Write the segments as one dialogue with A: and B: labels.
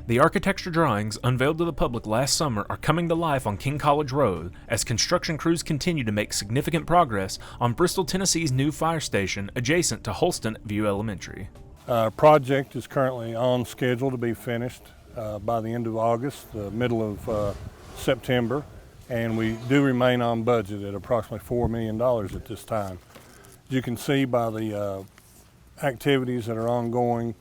A: The architecture drawings unveiled to the public last summer are coming to life on King College Road as construction crews continue to make significant progress on Bristol, Tennessee's new fire station adjacent to Holston View Elementary.
B: Project is currently on schedule to be finished by the end of August, the middle of September, and we do remain on budget at approximately $4 million at this time. As you can see by the activities that are ongoing,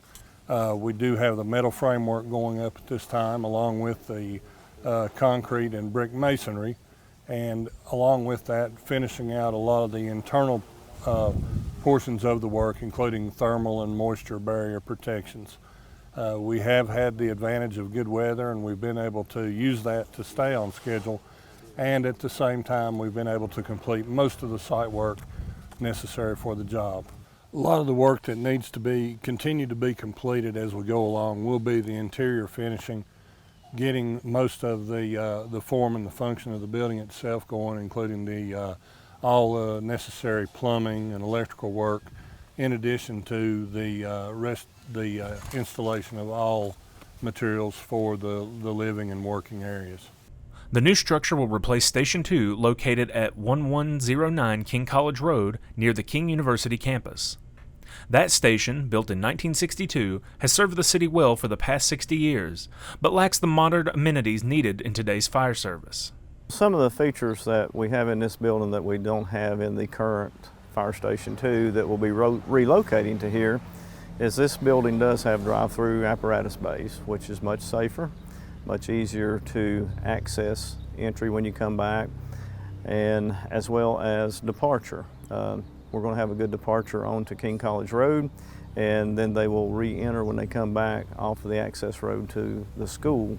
B: we do have the metal framework going up at this time, along with the concrete and brick masonry, and along with that, finishing out a lot of the internal portions of the work, including thermal and moisture barrier protections. We have had the advantage of good weather, and we've been able to use that to stay on schedule, and at the same time we've been able to complete most of the site work necessary for the job. A lot of the work that needs to continue to be completed as we go along will be the interior finishing, getting most of the form and the function of the building itself going, including all necessary plumbing and electrical work, in addition to the installation of all materials for the living and working areas.
A: The new structure will replace Station 2, located at 1109 King College Road near the King University campus. That station, built in 1962, has served the city well for the past 60 years, but lacks the modern amenities needed in today's fire service.
C: Some of the features that we have in this building that we don't have in the current Fire Station 2 that we'll be relocating to here is this building does have drive-through apparatus bays, which is much safer, much easier to access entry when you come back, and as well as departure. We're going to have a good departure onto King College Road, and then they will re-enter when they come back off of the access road to the school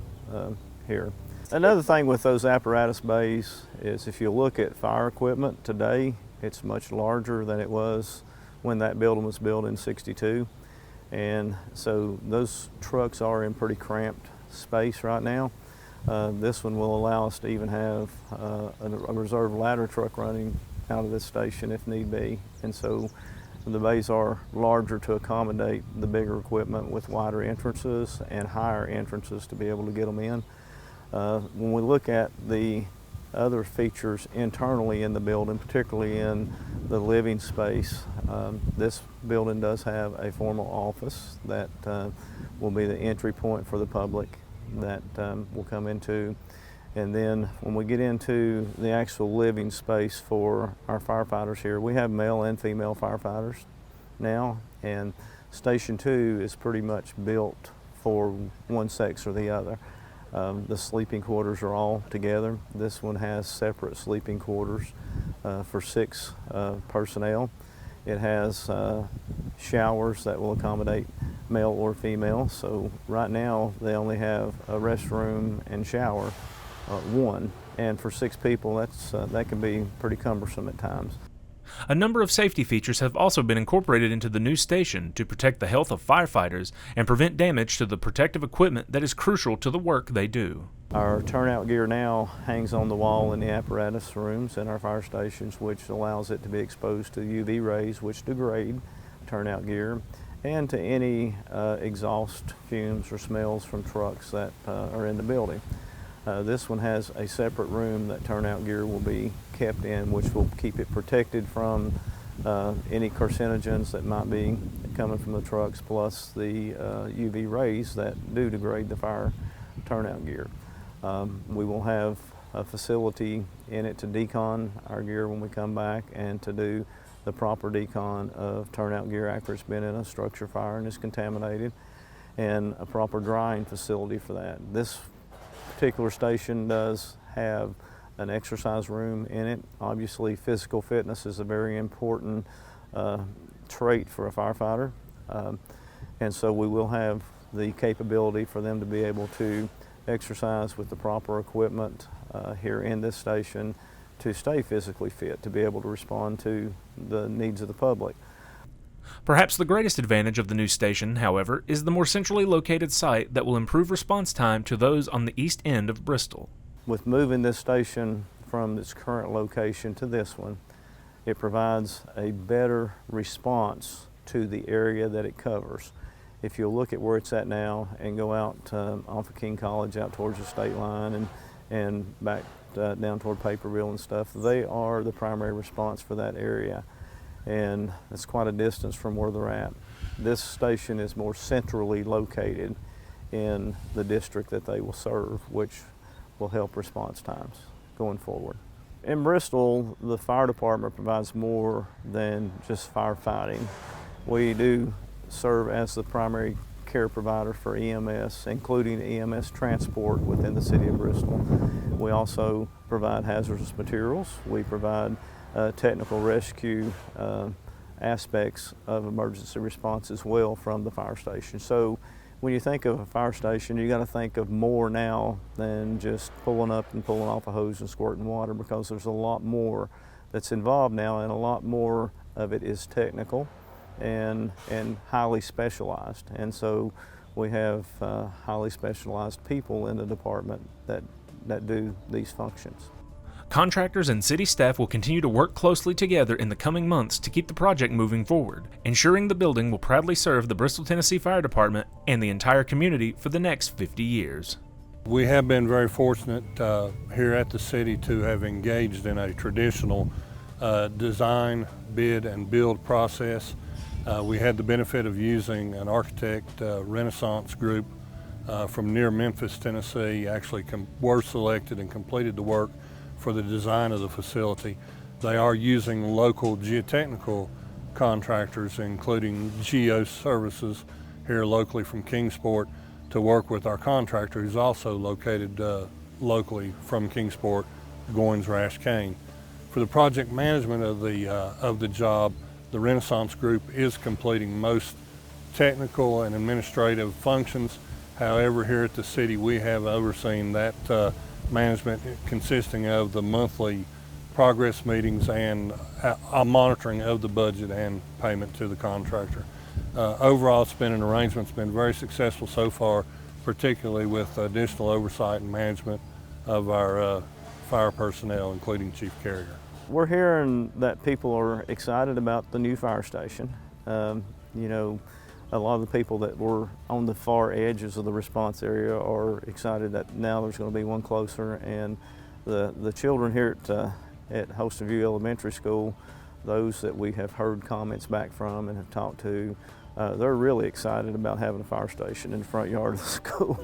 C: here. Another thing with those apparatus bays is if you look at fire equipment today, it's much larger than it was when that building was built in '62. And so those trucks are in pretty cramped space right now. This one will allow us to even have a reserve ladder truck running out of this station if need be. And so the bays are larger to accommodate the bigger equipment with wider entrances and higher entrances to be able to get them in. When we look at the other features internally in the building, particularly in the living space, this building does have a formal office that will be the entry point for the public that will come into. And then when we get into the actual living space for our firefighters here, we have male and female firefighters now, and Station 2 is pretty much built for one sex or the other. The sleeping quarters are all together. This one has separate sleeping quarters for 6 personnel. It has showers that will accommodate male or female. So right now they only have a restroom and shower, one. And for 6 people, that can be pretty cumbersome at times.
A: A number of safety features have also been incorporated into the new station to protect the health of firefighters and prevent damage to the protective equipment that is crucial to the work they do.
C: Our turnout gear now hangs on the wall in the apparatus rooms in our fire stations, which allows it to be exposed to UV rays, which degrade turnout gear, and to any exhaust fumes or smells from trucks that are in the building. This one has a separate room that turnout gear will be kept in, which will keep it protected from any carcinogens that might be coming from the trucks, plus the UV rays that do degrade the fire turnout gear. We will have a facility in it to decon our gear when we come back and to do the proper decon of turnout gear after it's been in a structure fire and is contaminated, and a proper drying facility for that. This particular station does have an exercise room in it. Obviously, physical fitness is a very important trait for a firefighter, and so we will have the capability for them to be able to exercise with the proper equipment here in this station to stay physically fit, to be able to respond to the needs of the public.
A: Perhaps the greatest advantage of the new station, however, is the more centrally located site that will improve response time to those on the east end of Bristol.
C: With moving this station from its current location to this one, it provides a better response to the area that it covers. if you'll look at where it's at now and go out off of King College out towards the state line and back down toward Paperville and stuff, they are the primary response for that area. And it's quite a distance from where they're at. This station is more centrally located in the district that they will serve, which will help response times going forward. In Bristol, the fire department provides more than just firefighting. We do serve as the primary care provider for EMS, including EMS transport within the city of Bristol. We also provide hazardous materials. We provide technical rescue aspects of emergency response as well from the fire station. So when you think of a fire station, you got to think of more now than just pulling up and pulling off a hose and squirting water, because there's a lot more that's involved now, and a lot more of it is technical and highly specialized. And so we have highly specialized people in the department that do these functions.
A: Contractors and city staff will continue to work closely together in the coming months to keep the project moving forward, ensuring the building will proudly serve the Bristol, Tennessee Fire Department and the entire community for the next 50 years.
B: We have been very fortunate here at the city to have engaged in a traditional design, bid, and build process. We had the benefit of using an architect, Renaissance Group, from near Memphis, Tennessee, actually were selected and completed the work for the design of the facility. They are using local geotechnical contractors, including Geo Services here locally from Kingsport, to work with our contractor, who's also located locally from Kingsport, Goins Rash Cane. For the project management of the job, the Renaissance Group is completing most technical and administrative functions. However, here at the city, we have overseen that management, consisting of the monthly progress meetings and a monitoring of the budget and payment to the contractor. Overall, it's been an arrangement that's been very successful so far, particularly with additional oversight and management of our fire personnel, including Chief Carrier.
C: We're hearing that people are excited about the new fire station. You know, a lot of the people that were on the far edges of the response area are excited that now there's going to be one closer, and the children here at Holston View Elementary School, those that we have heard comments back from and have talked to, they're really excited about having a fire station in the front yard of the school.